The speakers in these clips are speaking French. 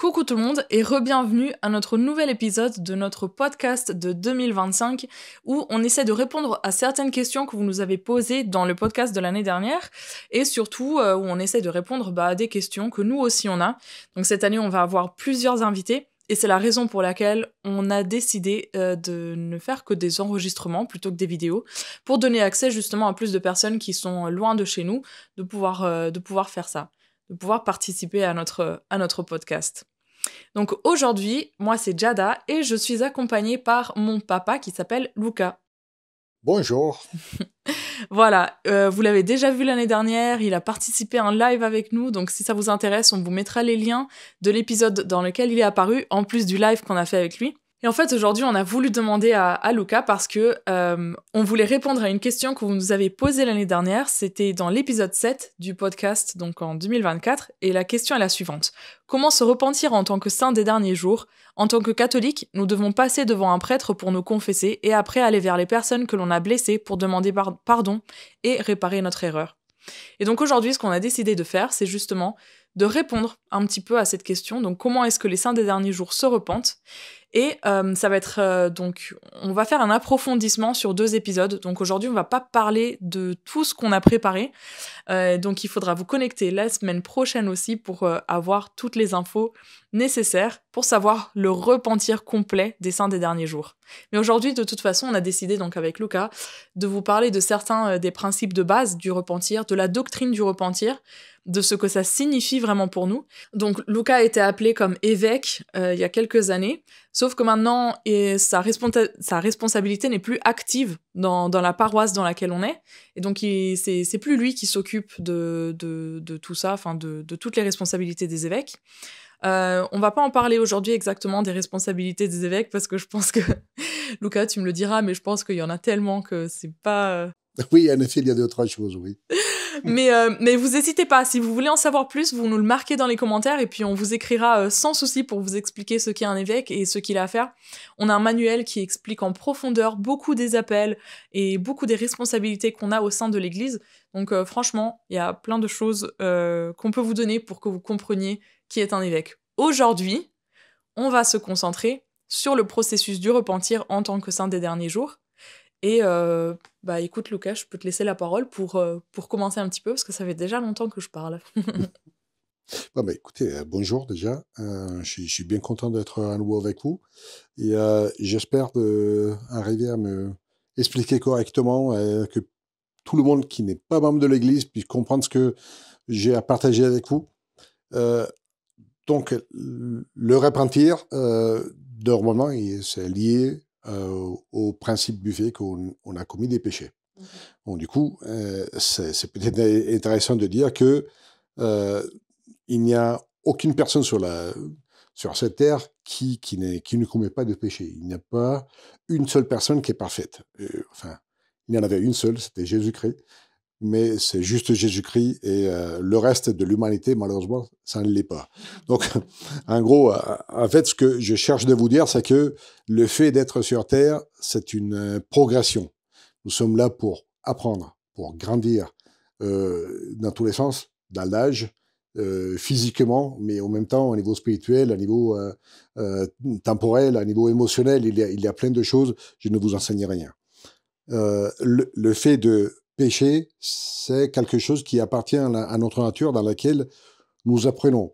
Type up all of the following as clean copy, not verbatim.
Coucou tout le monde et re-bienvenue à notre nouvel épisode de notre podcast de 2025 où on essaie de répondre à certaines questions que vous nous avez posées dans le podcast de l'année dernière et surtout où on essaie de répondre à des questions que nous aussi on a. Donc cette année on va avoir plusieurs invités et c'est la raison pour laquelle on a décidé de ne faire que des enregistrements plutôt que des vidéos pour donner accès justement à plus de personnes qui sont loin de chez nous de pouvoir faire ça, de pouvoir participer à notre podcast. Donc aujourd'hui, moi c'est Jada et je suis accompagnée par mon papa qui s'appelle Luca. Bonjour. Voilà, vous l'avez déjà vu l'année dernière, il a participé à un live avec nous, donc si ça vous intéresse, on vous mettra les liens de l'épisode dans lequel il est apparu, en plus du live qu'on a fait avec lui. Et en fait, aujourd'hui, on a voulu demander à Luca parce que on voulait répondre à une question que vous nous avez posée l'année dernière. C'était dans l'épisode 7 du podcast, donc en 2024. Et la question est la suivante. Comment se repentir en tant que saint des derniers jours? En tant que catholique, nous devons passer devant un prêtre pour nous confesser et après aller vers les personnes que l'on a blessées pour demander pardon et réparer notre erreur. Et donc aujourd'hui, ce qu'on a décidé de faire, c'est justement de répondre un petit peu à cette question. Donc comment est-ce que les saints des derniers jours se repentent? Et ça va être donc on va faire un approfondissement sur 2 épisodes. Donc aujourd'hui, on va pas parler de tout ce qu'on a préparé. Donc il faudra vous connecter la semaine prochaine aussi pour avoir toutes les infos nécessaires pour savoir le repentir complet des saints des derniers jours. Mais aujourd'hui, de toute façon, on a décidé donc avec Luca de vous parler de certains des principes de base du repentir, de la doctrine du repentir, de ce que ça signifie vraiment pour nous. Donc Luca a été appelé comme évêque il y a quelques années, sauf que maintenant sa responsabilité n'est plus active dans la paroisse dans laquelle on est, et donc c'est plus lui qui s'occupe de tout ça, enfin de toutes les responsabilités des évêques. On va pas en parler aujourd'hui exactement des responsabilités des évêques parce que je pense que Luca, tu me le diras, mais je pense qu'il y en a tellement que c'est pas. Oui, en effet, il y a d'autres choses, oui. Mais vous n'hésitez pas, si vous voulez en savoir plus, vous nous le marquez dans les commentaires et puis on vous écrira sans souci pour vous expliquer ce qu'est un évêque et ce qu'il a à faire. On a un manuel qui explique en profondeur beaucoup des appels et beaucoup des responsabilités qu'on a au sein de l'Église. Donc franchement, il y a plein de choses qu'on peut vous donner pour que vous compreniez qui est un évêque. Aujourd'hui, on va se concentrer sur le processus du repentir en tant que saint des derniers jours. Et écoute Lucas, je peux te laisser la parole pour commencer un petit peu, parce que ça fait déjà longtemps que je parle. Écoutez, bonjour déjà. Je suis bien content d'être à nouveau avec vous. Et j'espère arriver à me expliquer correctement, que tout le monde qui n'est pas membre de l'Église puisse comprendre ce que j'ai à partager avec vous. Donc, le repentir, normalement, c'est lié au principe du fait qu'on a commis des péchés. Bon, du coup, c'est peut-être intéressant de dire que il n'y a aucune personne sur cette terre qui ne commet pas de péché. Il n'y a pas une seule personne qui est parfaite. Enfin, il y en avait une seule, c'était Jésus-Christ. Mais c'est juste Jésus-Christ et le reste de l'humanité, malheureusement, ça ne l'est pas. Donc, en gros, en fait, ce que je cherche de vous dire, c'est que le fait d'être sur Terre, c'est une progression. Nous sommes là pour apprendre, pour grandir dans tous les sens, dans l'âge, physiquement, mais en même temps au niveau spirituel, au niveau temporel, au niveau émotionnel, il y a plein de choses. Je ne vous enseigne rien. Le fait de péché, c'est quelque chose qui appartient à notre nature dans laquelle nous apprenons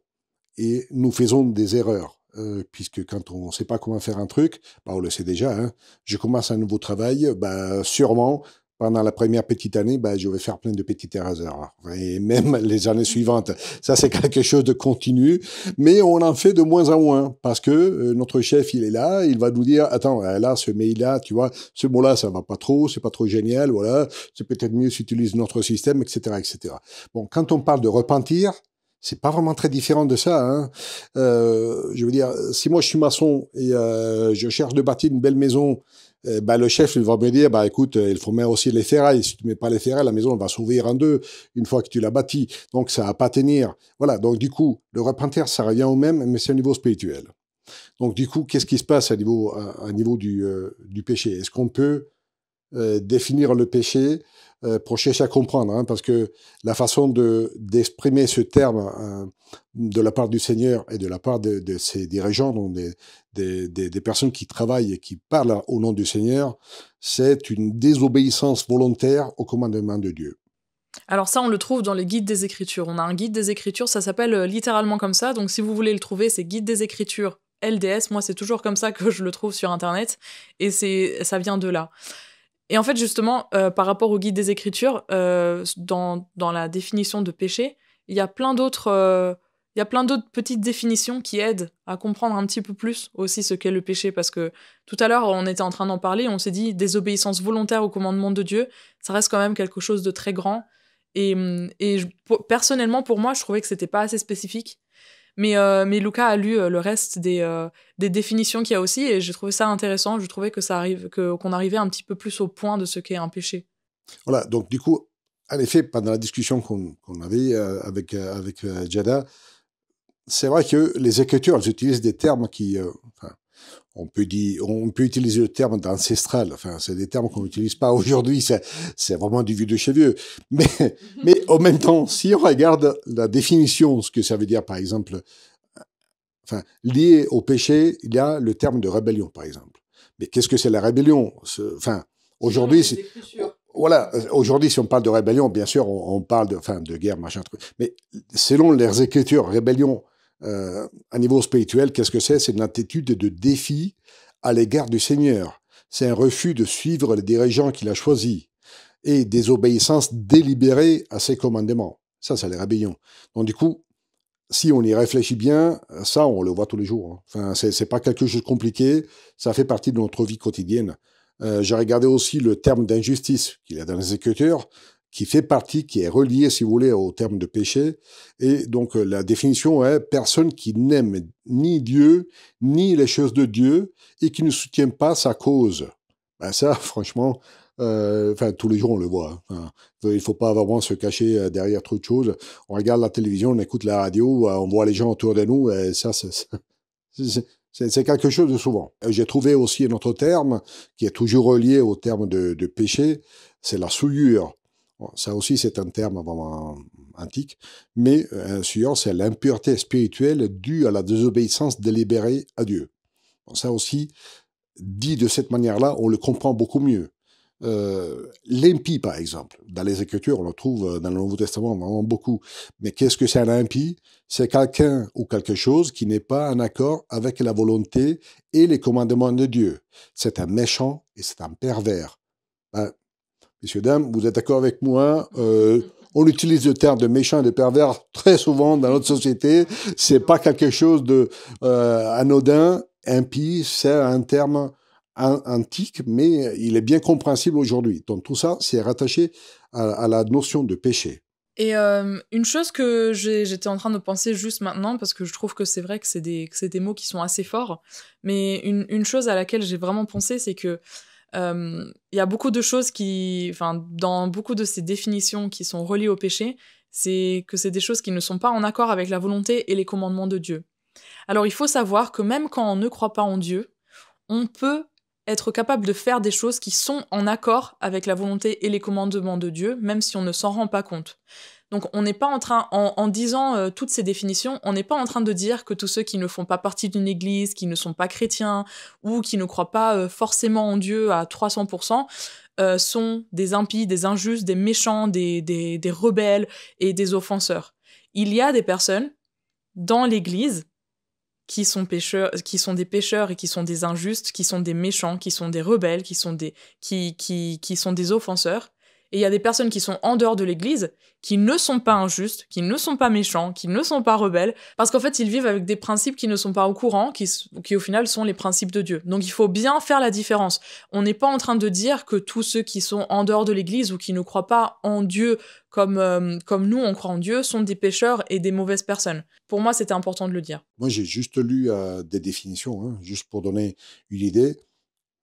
et nous faisons des erreurs. Puisque quand on ne sait pas comment faire un truc, on le sait déjà, hein, je commence un nouveau travail, sûrement, pendant la première petite année, je vais faire plein de petites erreurs. Et même les années suivantes. Ça, c'est quelque chose de continu. Mais on en fait de moins en moins. Parce que notre chef, il est là, il va nous dire, attends, là, ce mail-là, tu vois, ce mot-là, ça va pas trop, c'est pas trop génial, voilà. C'est peut-être mieux si tu utilises notre système, etc., etc. Bon, quand on parle de repentir, c'est pas vraiment très différent de ça, hein. Je veux dire, si moi je suis maçon et je cherche de bâtir une belle maison, le chef il va me dire, écoute, il faut mettre aussi les ferrailles. Si tu mets pas les ferrailles, la maison elle va s'ouvrir en deux une fois que tu l'as bâtie. Donc ça va pas tenir. Voilà. Donc du coup, le repentir, ça revient au même, mais c'est au niveau spirituel. Donc du coup, qu'est-ce qui se passe à niveau du péché? Est-ce qu'on peut définir le péché pour chercher à comprendre, hein, parce que la façon d'exprimer ce terme de la part du Seigneur et de la part de ses dirigeants, donc des personnes qui travaillent et qui parlent au nom du Seigneur, c'est une désobéissance volontaire au commandement de Dieu. Alors ça, on le trouve dans les guides des Écritures. On a un guide des Écritures, ça s'appelle littéralement comme ça. Donc si vous voulez le trouver, c'est Guide des Écritures LDS. Moi, c'est toujours comme ça que je le trouve sur Internet. Et ça vient de là. Et en fait, justement, par rapport au guide des Écritures, dans la définition de péché, il y a plein d'autres petites définitions qui aident à comprendre un petit peu plus aussi ce qu'est le péché. Parce que tout à l'heure, on était en train d'en parler, on s'est dit désobéissance volontaire au commandement de Dieu, ça reste quand même quelque chose de très grand. Personnellement, pour moi, je trouvais que c'était pas assez spécifique. Mais Lucas a lu le reste des définitions qu'il y a aussi, et j'ai trouvé ça intéressant. Je trouvais qu'on arrivait un petit peu plus au point de ce qu'est un péché. Voilà, donc du coup, en effet, pendant la discussion qu'on avait avec Jada, c'est vrai que les Écritures, elles utilisent des termes qui... on peut utiliser le terme d'ancestral. Enfin, c'est des termes qu'on n'utilise pas aujourd'hui. C'est vraiment du vieux de chez vieux. Mais en même temps, si on regarde la définition, ce que ça veut dire, par exemple, lié au péché, il y a le terme de rébellion, par exemple. Mais qu'est-ce que c'est la rébellion? Aujourd'hui, aujourd'hui, si on parle de rébellion, bien sûr, on parle de guerre, machin truc. Mais selon les Écritures, rébellion, à niveau spirituel, qu'est-ce que c'est? C'est une attitude de défi à l'égard du Seigneur. C'est un refus de suivre les dirigeants qu'il a choisis et désobéissance délibérée à ses commandements. Ça, c'est la rébellion. Donc, du coup, si on y réfléchit bien, ça, on le voit tous les jours. Hein. Enfin, c'est pas quelque chose de compliqué. Ça fait partie de notre vie quotidienne. J'ai regardé aussi le terme d'injustice qu'il y a dans les Écritures, qui est relié, si vous voulez, au terme de péché. Et donc, la définition est personne qui n'aime ni Dieu, ni les choses de Dieu, et qui ne soutient pas sa cause. Ben ça, franchement, tous les jours, on le voit. Enfin, il faut pas vraiment se cacher derrière trop de choses. On regarde la télévision, on écoute la radio, on voit les gens autour de nous, et ça, c'est quelque chose de souvent. J'ai trouvé aussi un autre terme qui est toujours relié au terme de péché, c'est la souillure. Bon, ça aussi, c'est un terme vraiment antique, mais souillure, c'est l'impureté spirituelle due à la désobéissance délibérée à Dieu. Bon, ça aussi, dit de cette manière-là, on le comprend beaucoup mieux. L'impie, par exemple, dans les Écritures, on le trouve dans le Nouveau Testament vraiment beaucoup. Mais qu'est-ce que c'est un impie? C'est quelqu'un ou quelque chose qui n'est pas en accord avec la volonté et les commandements de Dieu. C'est un méchant et c'est un pervers. Messieurs, dames, vous êtes d'accord avec moi? On utilise le terme de méchant et de pervers très souvent dans notre société. C'est pas quelque chose de anodin. Impie, c'est un terme antique, mais il est bien compréhensible aujourd'hui. Donc tout ça, c'est rattaché à la notion de péché. Et une chose que j'étais en train de penser juste maintenant, parce que je trouve que c'est vrai que c'est des mots qui sont assez forts, mais une chose à laquelle j'ai vraiment pensé, c'est que il y a beaucoup de choses dans beaucoup de ces définitions qui sont reliées au péché, c'est que c'est des choses qui ne sont pas en accord avec la volonté et les commandements de Dieu. Alors il faut savoir que même quand on ne croit pas en Dieu, on peut être capable de faire des choses qui sont en accord avec la volonté et les commandements de Dieu, même si on ne s'en rend pas compte. Donc on n'est pas en train, en disant toutes ces définitions, on n'est pas en train de dire que tous ceux qui ne font pas partie d'une église, qui ne sont pas chrétiens, ou qui ne croient pas forcément en Dieu à 300%, sont des impies, des injustes, des méchants, des rebelles et des offenseurs. Il y a des personnes dans l'église qui sont des pécheurs et qui sont des injustes, qui sont des méchants, qui sont des rebelles, qui sont des offenseurs. Et il y a des personnes qui sont en dehors de l'église, qui ne sont pas injustes, qui ne sont pas méchants, qui ne sont pas rebelles, parce qu'en fait, ils vivent avec des principes qui ne sont pas au courant, qui au final sont les principes de Dieu. Donc il faut bien faire la différence. On n'est pas en train de dire que tous ceux qui sont en dehors de l'église ou qui ne croient pas en Dieu comme nous, on croit en Dieu, sont des pécheurs et des mauvaises personnes. Pour moi, c'était important de le dire. Moi, j'ai juste lu des définitions, hein, juste pour donner une idée,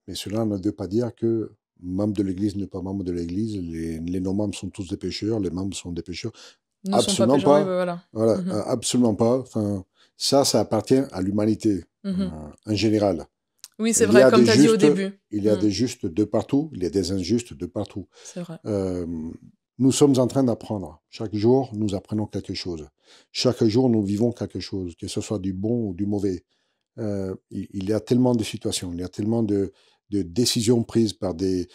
mais cela ne veut pas dire que membres de l'Église n'est pas membre de l'Église, les non-membres sont tous des pécheurs, les membres sont des pécheurs. Absolument pas. Voilà, absolument pas. Enfin, ça appartient à l'humanité en général. Oui, c'est vrai, comme tu as dit au début. Il y a des justes de partout, il y a des injustes de partout. C'est vrai. Nous sommes en train d'apprendre. Chaque jour, nous apprenons quelque chose. Chaque jour, nous vivons quelque chose, que ce soit du bon ou du mauvais. Il y a tellement de situations, il y a tellement de décisions prises par des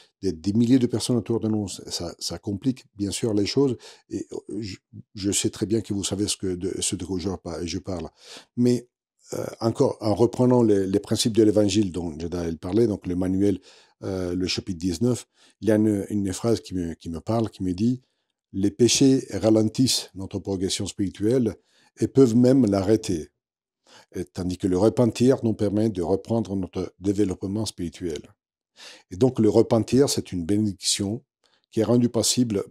milliers de personnes autour de nous. Ça complique bien sûr les choses. Et je sais très bien que vous savez ce de quoi je parle. Mais encore, en reprenant les principes de l'évangile dont Jada parlait, donc le manuel, le chapitre 19, il y a une phrase qui me parle, qui me dit « Les péchés ralentissent notre progression spirituelle et peuvent même l'arrêter. » Tandis que le repentir nous permet de reprendre notre développement spirituel. Et donc le repentir, c'est une bénédiction qui est rendue possible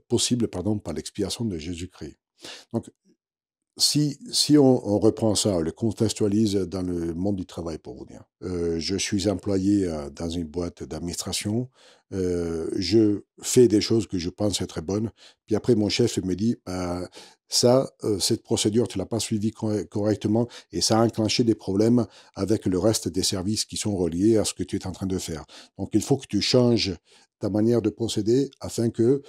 par l'expiation de Jésus-Christ. Donc, si on reprend ça, on le contextualise dans le monde du travail, pour vous dire. Je suis employé dans une boîte d'administration, je fais des choses que je pense être bonnes, puis après mon chef me dit, cette procédure, tu l'as pas suivie correctement, et ça a enclenché des problèmes avec le reste des services qui sont reliés à ce que tu es en train de faire. Donc il faut que tu changes ta manière de procéder afin que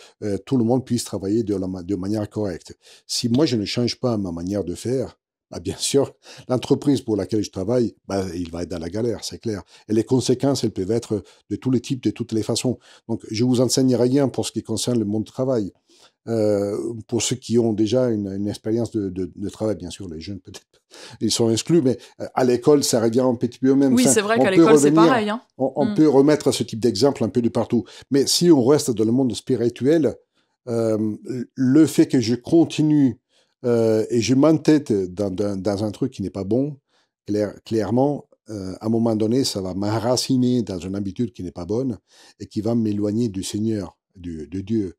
tout le monde puisse travailler de manière correcte. Si moi, je ne change pas ma manière de faire, bien sûr, l'entreprise pour laquelle je travaille, il va être dans la galère, c'est clair. Et les conséquences, elles peuvent être de tous les types, de toutes les façons. Donc, je vous enseigne rien pour ce qui concerne le monde du travail. Pour ceux qui ont déjà une expérience de travail, bien sûr, les jeunes peut-être, ils sont exclus, mais à l'école, ça revient un petit peu au même. Oui, c'est vrai qu'à l'école, c'est pareil. Hein. On peut remettre ce type d'exemple un peu de partout. Mais si on reste dans le monde spirituel, le fait que je continue et je m'entête dans un truc qui n'est pas bon, clairement, à un moment donné, ça va m'enraciner dans une habitude qui n'est pas bonne et qui va m'éloigner du Seigneur, de Dieu,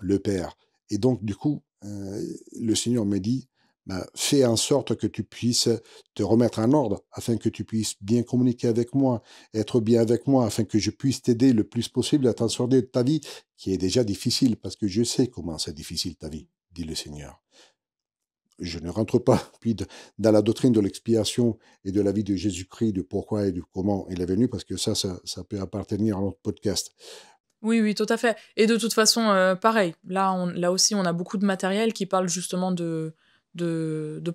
le Père. Et donc, du coup, le Seigneur me dit, fais en sorte que tu puisses te remettre en ordre, afin que tu puisses bien communiquer avec moi, être bien avec moi, afin que je puisse t'aider le plus possible à t'en sortir de ta vie, qui est déjà difficile, parce que je sais comment c'est difficile ta vie, dit le Seigneur. Je ne rentre pas puis dans la doctrine de l'expiation et de la vie de Jésus-Christ, de pourquoi et de comment il est venu, parce que ça peut appartenir à notre podcast. Oui, tout à fait. Et de toute façon, pareil, là aussi, on a beaucoup de matériel qui parle justement de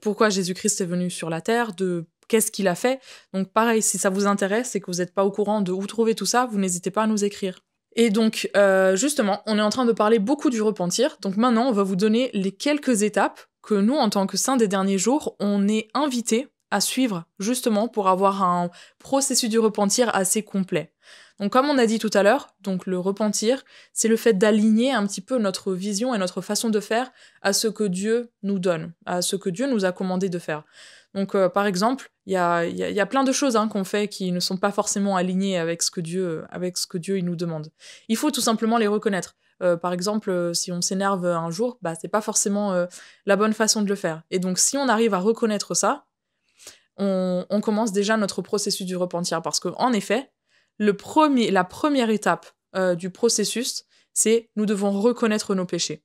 pourquoi Jésus-Christ est venu sur la Terre, de qu'est-ce qu'il a fait. Donc pareil, si ça vous intéresse et que vous n'êtes pas au courant de où trouver tout ça, vous n'hésitez pas à nous écrire. Et donc, justement, on est en train de parler beaucoup du repentir. Donc maintenant, on va vous donner les quelques étapes que nous, en tant que saints des derniers jours, on est invités à suivre, justement, pour avoir un processus du repentir assez complet. Donc comme on a dit tout à l'heure, donc le repentir, c'est le fait d'aligner un petit peu notre vision et notre façon de faire à ce que Dieu nous donne, à ce que Dieu nous a commandé de faire. Donc par exemple, il y a plein de choses qu'on fait qui ne sont pas forcément alignées avec ce que Dieu il nous demande. Il faut tout simplement les reconnaître. Par exemple, si on s'énerve un jour, c'est pas forcément la bonne façon de le faire. Et donc si on arrive à reconnaître ça, on commence déjà notre processus du repentir, parce qu'en effet, la première étape du processus, c'est nous devons reconnaître nos péchés.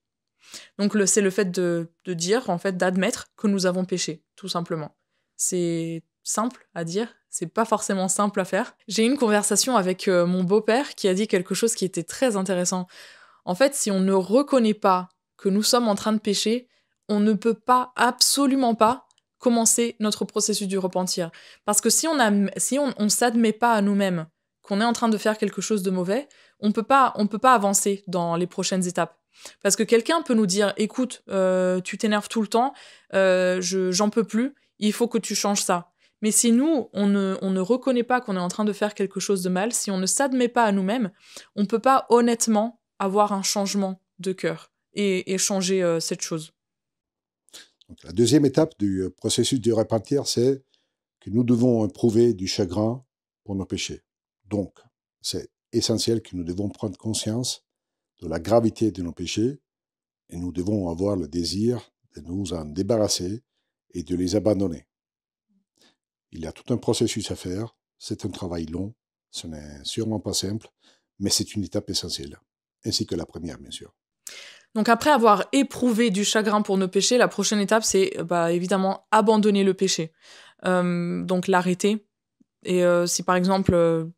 Donc c'est le fait de dire, en fait, d'admettre que nous avons péché, tout simplement. C'est simple à dire, c'est pas forcément simple à faire. J'ai eu une conversation avec mon beau-père qui a dit quelque chose qui était très intéressant. En fait, si on ne reconnaît pas que nous sommes en train de pécher, on ne peut pas, absolument pas, commencer notre processus du repentir. Parce que si on s'admet pas à nous-mêmes qu'on est en train de faire quelque chose de mauvais, on peut pas avancer dans les prochaines étapes. Parce que quelqu'un peut nous dire, écoute, tu t'énerves tout le temps, j'en peux plus, il faut que tu changes ça. Mais si nous, on ne reconnaît pas qu'on est en train de faire quelque chose de mal, si on ne s'admet pas à nous-mêmes, on peut pas honnêtement avoir un changement de cœur et changer cette chose. Donc, la deuxième étape du processus de repentir, c'est que nous devons éprouver du chagrin pour nos péchés. Donc, c'est essentiel que nous devons prendre conscience de la gravité de nos péchés et nous devons avoir le désir de nous en débarrasser et de les abandonner. Il y a tout un processus à faire, c'est un travail long, ce n'est sûrement pas simple, mais c'est une étape essentielle, ainsi que la première, bien sûr. Donc après avoir éprouvé du chagrin pour nos péchés, la prochaine étape, c'est évidemment abandonner le péché. Donc l'arrêter Et si par exemple,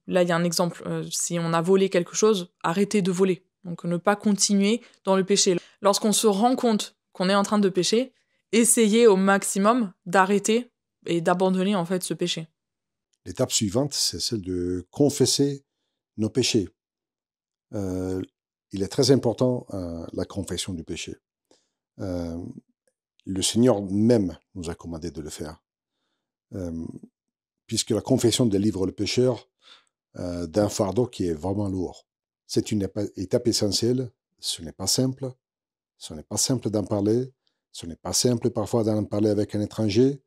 là il y a un exemple, si on a volé quelque chose, arrêtez de voler. Donc ne pas continuer dans le péché. Lorsqu'on se rend compte qu'on est en train de pécher, essayez au maximum d'arrêter et d'abandonner en fait ce péché. L'étape suivante, c'est celle de confesser nos péchés. Il est très important la confession du péché. Le Seigneur même nous a commandé de le faire. Puisque la confession délivre le pécheur d'un fardeau qui est vraiment lourd. C'est une étape essentielle. Ce n'est pas simple. Ce n'est pas simple d'en parler. Ce n'est pas simple parfois d'en parler avec un étranger.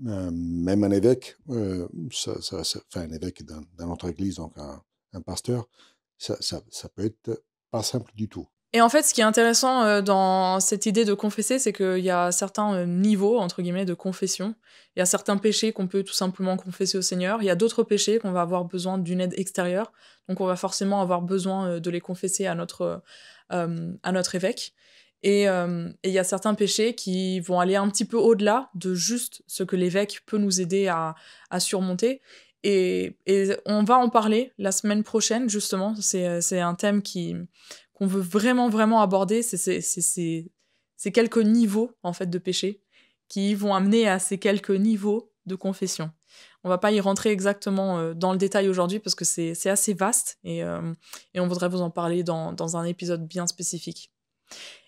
Même un évêque, enfin un évêque dans notre église, donc un pasteur, ça peut être pas simple du tout. Et en fait, ce qui est intéressant dans cette idée de confesser, c'est qu'il y a certains niveaux, entre guillemets, de confession. Il y a certains péchés qu'on peut tout simplement confesser au Seigneur. Il y a d'autres péchés qu'on va avoir besoin d'une aide extérieure. Donc on va forcément avoir besoin de les confesser à notre évêque. Et il y a certains péchés qui vont aller un petit peu au-delà de juste ce que l'évêque peut nous aider à surmonter. Et on va en parler la semaine prochaine, justement. C'est un thème qu'on veut vraiment, vraiment aborder. C'est quelques niveaux, en fait, de péché qui vont amener à ces quelques niveaux de confession. On va pas y rentrer exactement dans le détail aujourd'hui parce que c'est assez vaste et on voudrait vous en parler dans un épisode bien spécifique.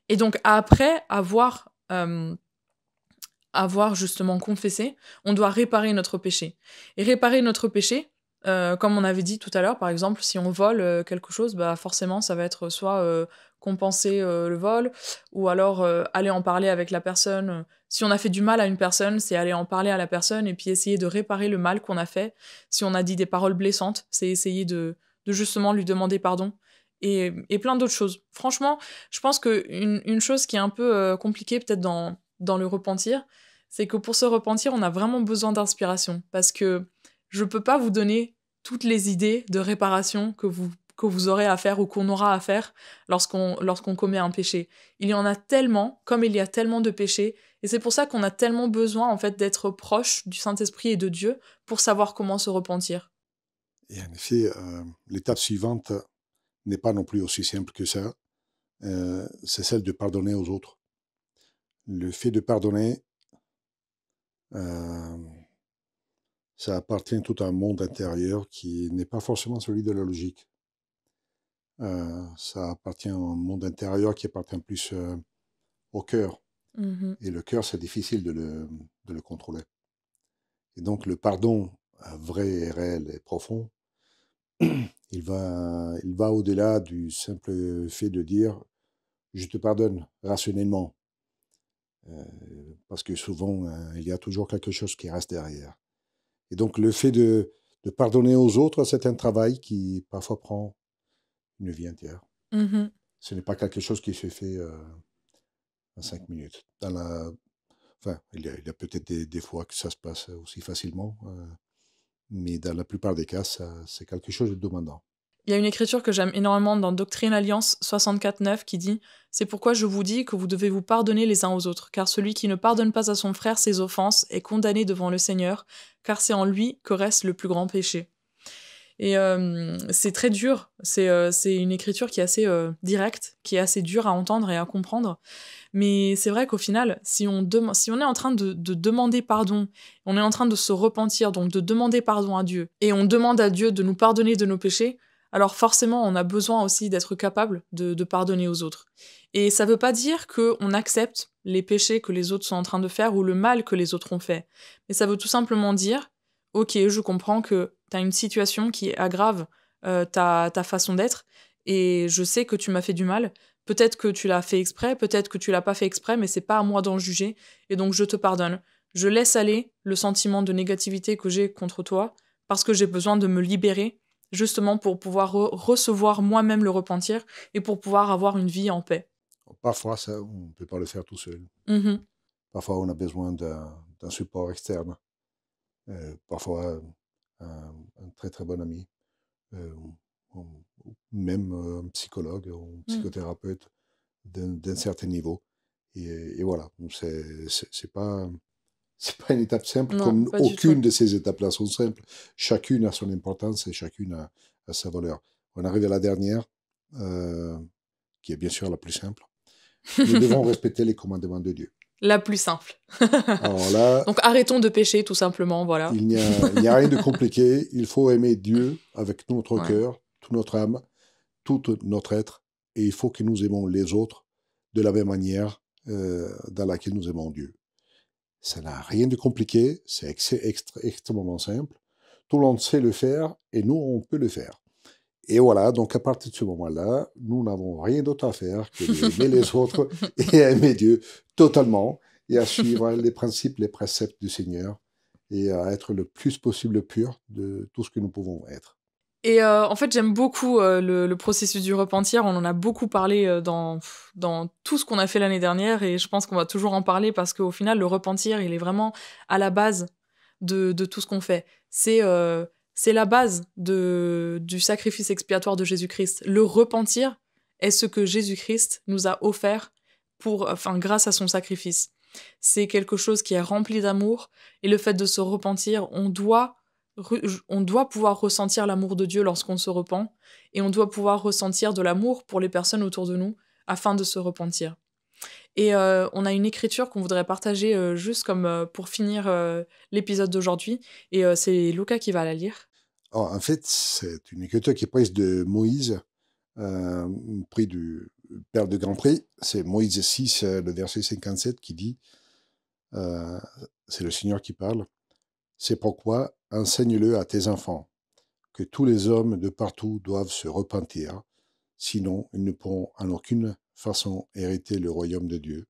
Et donc, après avoir justement confessé, on doit réparer notre péché. Et réparer notre péché, comme on avait dit tout à l'heure, par exemple, si on vole quelque chose, bah forcément, ça va être soit compenser le vol, ou alors aller en parler avec la personne. Si on a fait du mal à une personne, c'est aller en parler à la personne et puis essayer de réparer le mal qu'on a fait. Si on a dit des paroles blessantes, c'est essayer de justement lui demander pardon. Et plein d'autres choses. Franchement, je pense qu'une chose qui est un peu compliquée peut-être dans le repentir, c'est que pour se repentir, on a vraiment besoin d'inspiration. Parce que je peux pas vous donner toutes les idées de réparation que vous aurez à faire ou qu'on aura à faire lorsqu'on commet un péché. Il y en a tellement, comme il y a tellement de péchés, et c'est pour ça qu'on a tellement besoin en fait d'être proche du Saint-Esprit et de Dieu pour savoir comment se repentir. Et en effet, l'étape suivante n'est pas non plus aussi simple que ça. C'est celle de pardonner aux autres. Le fait de pardonner, euh, ça appartient tout à un monde intérieur qui n'est pas forcément celui de la logique. Ça appartient à un monde intérieur qui appartient plus au cœur. Mhm. Et le cœur, c'est difficile de le contrôler. Et donc le pardon vrai et réel et profond, il va au-delà du simple fait de dire je te pardonne rationnellement. Parce que souvent, il y a toujours quelque chose qui reste derrière. Et donc le fait de pardonner aux autres, c'est un travail qui parfois prend une vie entière. Mhm. Ce n'est pas quelque chose qui se fait en 5 minutes. Enfin, il y a peut-être des fois que ça se passe aussi facilement, mais dans la plupart des cas, c'est quelque chose de demandant. Il y a une écriture que j'aime énormément dans Doctrine Alliance 64.9 qui dit « C'est pourquoi je vous dis que vous devez vous pardonner les uns aux autres, car celui qui ne pardonne pas à son frère ses offenses est condamné devant le Seigneur, car c'est en lui que reste le plus grand péché. » Et c'est très dur, c'est une écriture qui est assez directe, qui est assez dure à entendre et à comprendre. Mais c'est vrai qu'au final, si on est en train de demander pardon, on est en train de se repentir, donc de demander pardon à Dieu, et on demande à Dieu de nous pardonner de nos péchés, alors forcément, on a besoin aussi d'être capable de pardonner aux autres. Et ça veut pas dire qu'on accepte les péchés que les autres sont en train de faire ou le mal que les autres ont fait. Mais ça veut tout simplement dire, ok, je comprends que t'as une situation qui aggrave ta façon d'être, et je sais que tu m'as fait du mal. Peut-être que tu l'as fait exprès, peut-être que tu l'as pas fait exprès, mais c'est pas à moi d'en juger, et donc je te pardonne. Je laisse aller le sentiment de négativité que j'ai contre toi, parce que j'ai besoin de me libérer, justement pour pouvoir recevoir moi-même le repentir, et pour pouvoir avoir une vie en paix. Parfois, ça, on ne peut pas le faire tout seul. Mhm. Parfois, on a besoin d'un support externe. Parfois, un très très bon ami, euh, ou même un psychologue ou un Mm. psychothérapeute d'un certain niveau. Et voilà, c'est pas, c'est pas une étape simple, Non, comme pas du aucune tout. de ces étapes-là sont simples. Chacune a son importance et chacune a sa valeur. On arrive à la dernière, euh, qui est bien sûr la plus simple. Nous devons respecter les commandements de Dieu. La plus simple. Alors là, Donc arrêtons de pécher, tout simplement, voilà. il n'y a rien de compliqué. Il faut aimer Dieu avec tout notre Ouais. cœur, toute notre âme, tout notre être. Et il faut que nous aimons les autres de la même manière dans laquelle nous aimons Dieu. Ça n'a rien de compliqué, c'est extrêmement simple. Tout le monde sait le faire et nous, on peut le faire. Et voilà, donc à partir de ce moment-là, nous n'avons rien d'autre à faire que d'aimer les autres et à aimer Dieu totalement et à suivre les principes, les préceptes du Seigneur et à être le plus possible pur de tout ce que nous pouvons être. Et en fait, j'aime beaucoup le processus du repentir. On en a beaucoup parlé dans tout ce qu'on a fait l'année dernière et je pense qu'on va toujours en parler parce qu'au final, le repentir, il est vraiment à la base de tout ce qu'on fait. C'est la base du sacrifice expiatoire de Jésus-Christ. Le repentir est ce que Jésus-Christ nous a offert grâce à son sacrifice. C'est quelque chose qui est rempli d'amour et le fait de se repentir, on doit pouvoir ressentir l'amour de Dieu lorsqu'on se repent, et on doit pouvoir ressentir de l'amour pour les personnes autour de nous afin de se repentir. Et on a une écriture qu'on voudrait partager juste comme pour finir l'épisode d'aujourd'hui, et c'est Luca qui va la lire. Alors, en fait, c'est une écriture qui est prise de Moïse, prix du Père de Grand Prix. C'est Moïse 6, le verset 57 qui dit, c'est le Seigneur qui parle, « C'est pourquoi enseigne-le à tes enfants, que tous les hommes de partout doivent se repentir, sinon ils ne pourront en aucune façon hériter le royaume de Dieu,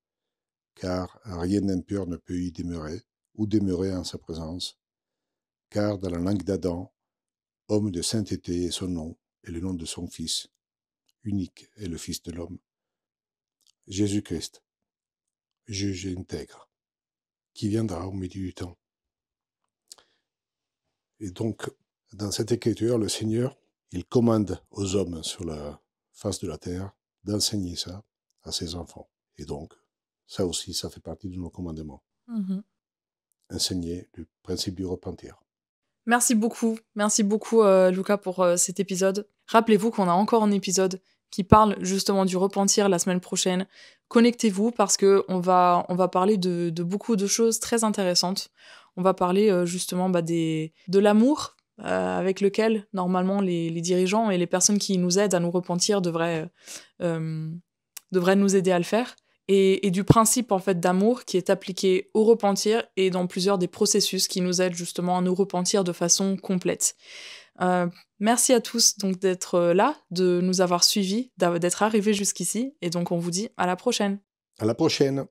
car rien d'impur ne peut y demeurer, ou demeurer en sa présence, car dans la langue d'Adam, homme de sainteté est son nom, et le nom de son Fils, unique est le Fils de l'homme, Jésus-Christ, juge intègre, qui viendra au milieu du temps. » Et donc, dans cette écriture, le Seigneur, il commande aux hommes sur la face de la terre d'enseigner ça à ses enfants. Et donc, ça aussi, ça fait partie de nos commandements. Enseigner le principe du repentir. Merci beaucoup Luca pour cet épisode. Rappelez-vous qu'on a encore un épisode qui parle justement du repentir la semaine prochaine. Connectez-vous parce que on va parler de beaucoup de choses très intéressantes. On va parler justement de l'amour avec lequel normalement les dirigeants et les personnes qui nous aident à nous repentir devraient nous aider à le faire. Et du principe en fait d'amour qui est appliqué au repentir et dans plusieurs des processus qui nous aident justement à nous repentir de façon complète. Merci à tous donc d'être là, de nous avoir suivis, d'être arrivés jusqu'ici, et donc on vous dit à la prochaine. À la prochaine.